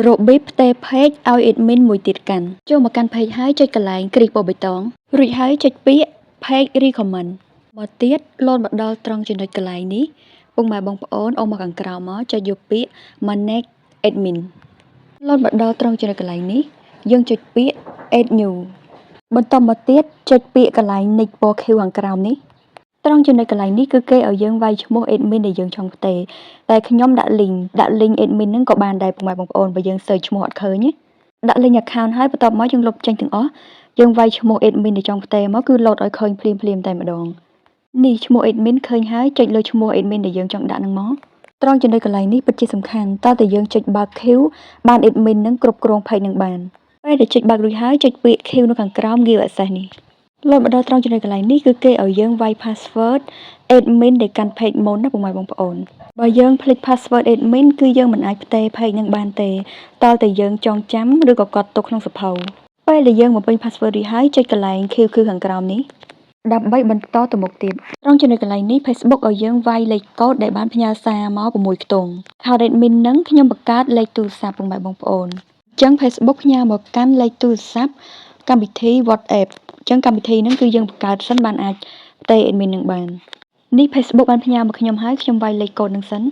របៀបផ្ទេរ page ឲ្យ admin មួយទៀតកាន់ចូលមកកាន់ page ហើយចុចកន្លែងគ្រីបពណ៌បៃតងរួចហើយចុចពាក្យ page recommend មកទៀតលោតមកដល់ត្រង់ចំណុចកន្លែងនេះពុកម៉ែបងប្អូនអូសមកខាងក្រោមមកចុចយកពាក្យ manage admin លោតមកដល់ត្រង់ចំណុចកន្លែងនេះយើងចុចពាក្យ add new បន្តមកទៀតចុចពាក្យកន្លែង nick ពណ៌ខៀវខាងក្រោមនេះត្រង់ចំណុចកន្លែងនេះគឺគេឲ្យយើងវាយឈ្មោះ admin ដែលយើងចង់ផ្ទេរតែខ្ញុំដាក់ link admin ហ្នឹងក៏បានដែរពុកម៉ែបងប្អូនបើយើង search ឈ្មោះអត់ឃើញទេដាក់ link account ហើយបន្ទាប់មកយើងលុបចេញទាំងអស់យើងវាយឈ្មោះ admin ដែលចង់ផ្ទេរមកគឺ load ឲ្យឃើញភ្លាមតែម្ដងនេះឈ្មោះ admin ឃើញហើយចុចលើឈ្មោះ admin ដែលយើងចង់ដាក់ហ្នឹងមកត្រង់ចំណុចកន្លែងនេះពិតជាសំខាន់តើតើយើងចុចបើក queue បាន admin ហ្នឹងគ្រប់គ្រង page ហ្នឹងបានពេលដែលចុចបើករួចហើយចុចពាក្យ queue នៅខាងក្រោម give access នេះលោតមកដល់ត្រង់ចំណុចកន្លែងនេះគឺគេឲ្យយើងវាយ password admin ដែលកាន់ page មុនណាពុកម៉ែបងប្អូនបើយើងភ្លេច password admin គឺយើងមិនអាចផ្ទេរ page ហ្នឹងបានទេតើតើយើងចងចាំឬក៏កត់ទុកក្នុងសភៅពេលដែលយើងបំពេញ password រួចហើយចុចកន្លែង queue ខាងក្រោមនេះដើម្បីបន្តទៅមុខទៀតត្រង់ចំណុចកន្លែងនេះ Facebook ឲ្យយើងវាយលេខកូដដែលបានផ្ញើសារមក6ខ្ទង់ account admin ហ្នឹងខ្ញុំបង្កើតលេខទូរស័ព្ទពុកម៉ែបងប្អូនអញ្ចឹង Facebook ផ្ញើមកកាន់លេខទូរស័ព្ទកម្មវិធី WhatsApp អញ្ចឹងកម្មវិធីហ្នឹងគឺយើងបង្កើតសិនបានអាចផ្ទេរ admin នឹងបាននេះ Facebook បានផ្ញើមកខ្ញុំហើយខ្ញុំវាយលេខកូដនឹងសិន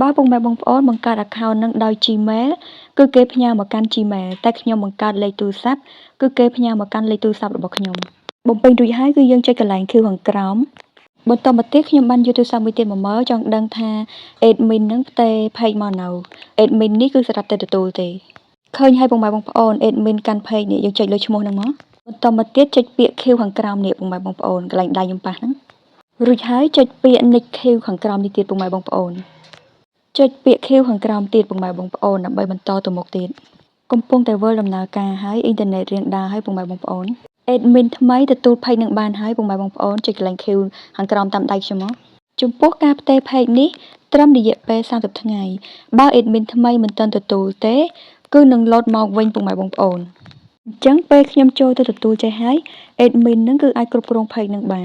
បើពុកម៉ែបងប្អូនបង្កើត account នឹងដោយ Gmail គឺគេផ្ញើមកកាន់ Gmail តែខ្ញុំបង្កើតលេខទូរស័ព្ទគឺគេផ្ញើមកកាន់លេខទូរស័ព្ទរបស់ខ្ញុំបំពេញរួចហើយគឺយើងចុចកន្លែង queue ខាងក្រោមបន្តមកទៀតខ្ញុំបានយកទូរស័ព្ទមួយទៀតមកមើលចង់ដឹងថា admin នឹងផ្ទេរ page មកនៅ admin នេះគឺសម្រាប់តែទទួលទេឃើញហើយពុកម៉ែបងប្អូន admin កាន់ page នេះយើងចុចលើឈ្មោះហ្នឹងមកបន្តមកទៀតចុចពាក្យ queue ខាងក្រោមនេះពុកម៉ែបងប្អូនកន្លែងដៃខ្ញុំប៉ះហ្នឹងរួចហើយចុចពាក្យ nick queue ខាងក្រោមនេះទៀតពុកម៉ែបងប្អូនចុចពាក្យ queue ខាងក្រោមទៀតពុកម៉ែបងប្អូនដើម្បីបន្តទៅមុខទៀតកំពុងតែធ្វើដំណើរការហើយអ៊ីនធឺណិតរៀងដើរហើយពុកម៉ែបងប្អូន admin ថ្មីទទួល page នឹងបានហើយពុកម៉ែបងប្អូនចុចកន្លែង queue ខាងក្រោមតាមដៃខ្ញុំមកចំពោះការផ្ទេរ page នេះត្រឹមរយៈពេល30ថ្ងៃបើ admin ថ្មីមិនទាន់ទទួលទេគឺនឹង load មកវិញពុកម៉ែបងប្អូនអញ្ចឹងពេលខ្ញុំចូលទៅទទួលចេះហើយ admin នឹងគឺអាចគ្រប់គ្រង page នឹងបាន